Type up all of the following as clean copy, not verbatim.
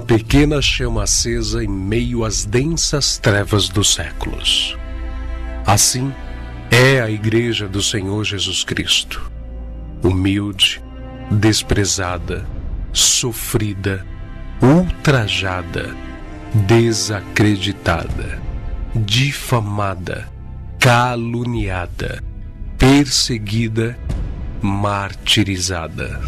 uma pequena chama acesa em meio às densas trevas dos séculos. Assim é a Igreja do Senhor Jesus Cristo, humilde, desprezada, sofrida, ultrajada, desacreditada, difamada, caluniada, perseguida, martirizada.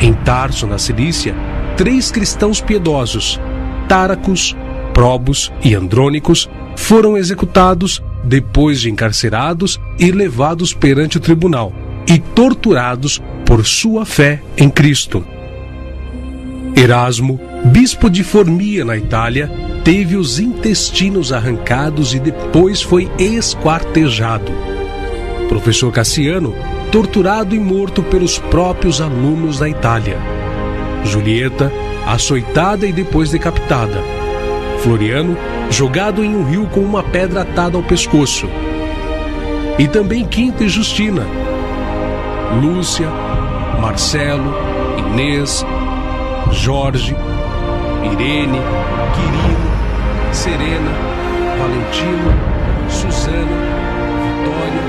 Em Tarso, na Cilícia, 3 cristãos piedosos, Táracos, Probos e Andrônicos, foram executados depois de encarcerados e levados perante o tribunal e torturados por sua fé em Cristo. Erasmo, bispo de Formia, na Itália, teve os intestinos arrancados e depois foi esquartejado. Professor Cassiano, torturado e morto pelos próprios alunos da Itália. Julieta, açoitada e depois decapitada. Floriano, jogado em um rio com uma pedra atada ao pescoço. E também Quinta e Justina. Lúcia, Marcelo, Inês, Jorge, Irene, Quirino, Serena, Valentino, Suzana, Vitória,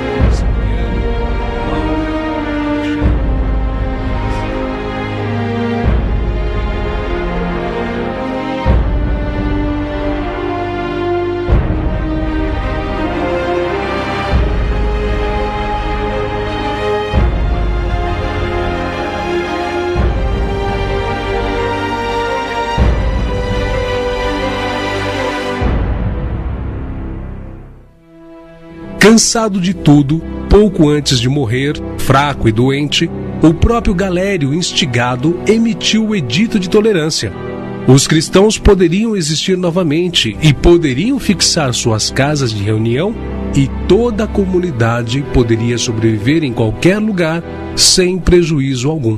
cansado de tudo, pouco antes de morrer, fraco e doente, o próprio Galério, instigado, emitiu o Edito de Tolerância. Os cristãos poderiam existir novamente e poderiam fixar suas casas de reunião e toda a comunidade poderia sobreviver em qualquer lugar sem prejuízo algum.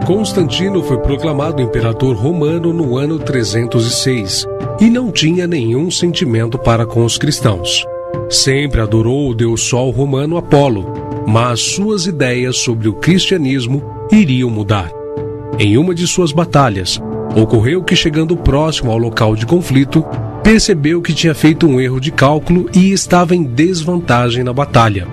Constantino foi proclamado imperador romano no ano 306 e não tinha nenhum sentimento para com os cristãos. Sempre adorou o deus sol romano Apolo, mas suas ideias sobre o cristianismo iriam mudar. Em uma de suas batalhas, ocorreu que, chegando próximo ao local de conflito, percebeu que tinha feito um erro de cálculo e estava em desvantagem na batalha.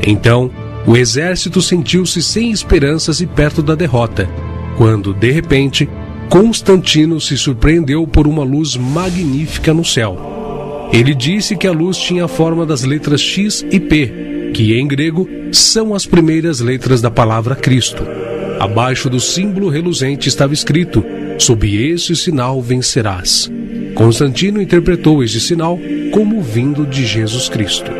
Então, o exército sentiu-se sem esperanças e perto da derrota, quando, de repente, Constantino se surpreendeu por uma luz magnífica no céu. Ele disse que a luz tinha a forma das letras X e P, que em grego são as primeiras letras da palavra Cristo. Abaixo do símbolo reluzente estava escrito: sob esse sinal vencerás. Constantino interpretou este sinal como vindo de Jesus Cristo.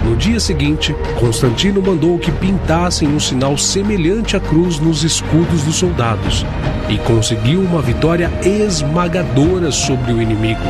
No dia seguinte, Constantino mandou que pintassem um sinal semelhante à cruz nos escudos dos soldados e conseguiu uma vitória esmagadora sobre o inimigo.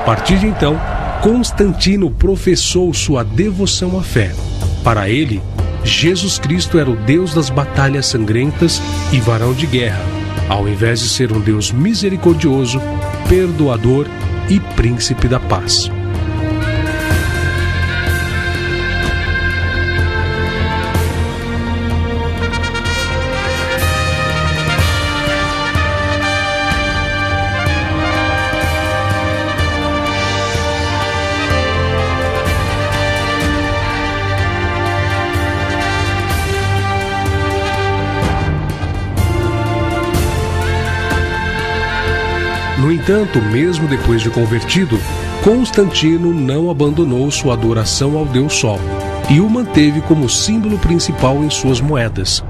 partir de então, Constantino professou sua devoção à fé. Para ele, Jesus Cristo era o Deus das batalhas sangrentas e varão de guerra, ao invés de ser um Deus misericordioso, perdoador e príncipe da paz. No entanto, mesmo depois de convertido, Constantino não abandonou sua adoração ao Deus Sol e o manteve como símbolo principal em suas moedas.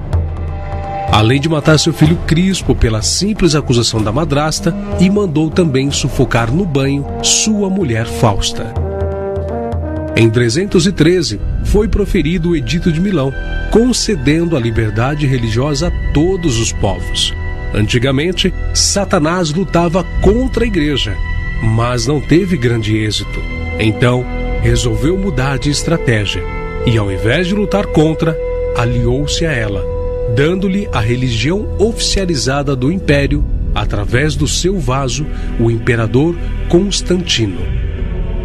Além de matar seu filho Crispo pela simples acusação da madrasta, e mandou também sufocar no banho sua mulher Fausta. Em 313, foi proferido o Edito de Milão, concedendo a liberdade religiosa a todos os povos. Antigamente, Satanás lutava contra a igreja, mas não teve grande êxito. Então, resolveu mudar de estratégia e, ao invés de lutar contra, aliou-se a ela, dando-lhe a religião oficializada do império através do seu vaso, o imperador Constantino.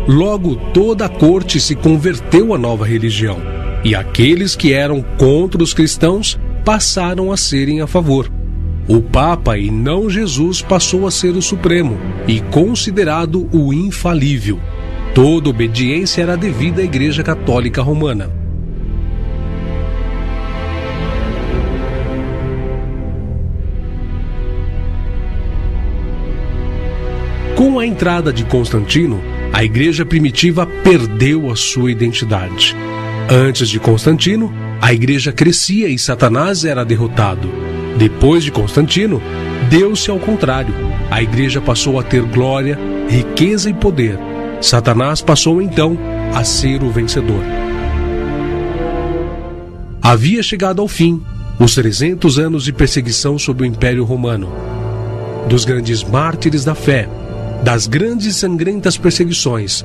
Logo, toda a corte se converteu à nova religião, e aqueles que eram contra os cristãos passaram a serem a favor. O Papa e não Jesus passou a ser o Supremo e considerado o infalível. Toda obediência era devida à Igreja Católica Romana. Com a entrada de Constantino, a Igreja primitiva perdeu a sua identidade. Antes de Constantino, a Igreja crescia e Satanás era derrotado. Depois de Constantino, deu-se ao contrário. A igreja passou a ter glória, riqueza e poder. Satanás passou então a ser o vencedor. Havia chegado ao fim os 300 anos de perseguição sob o Império Romano. Dos grandes mártires da fé, das grandes e sangrentas perseguições,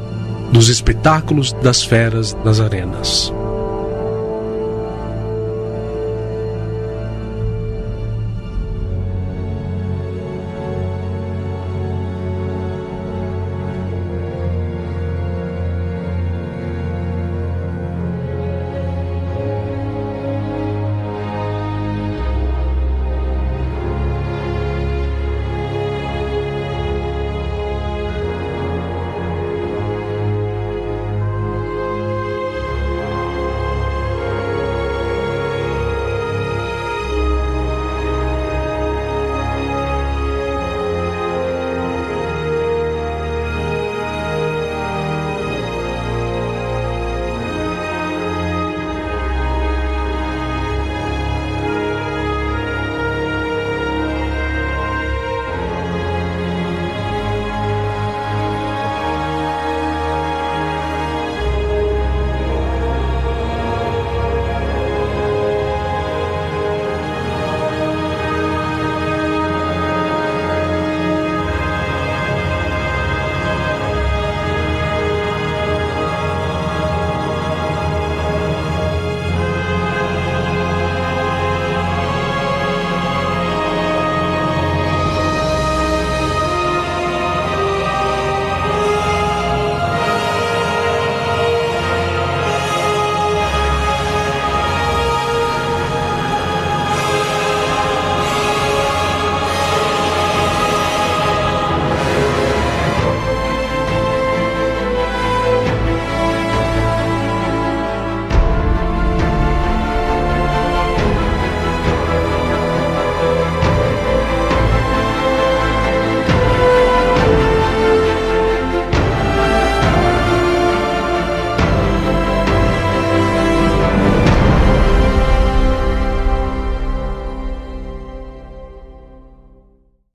dos espetáculos das feras nas arenas.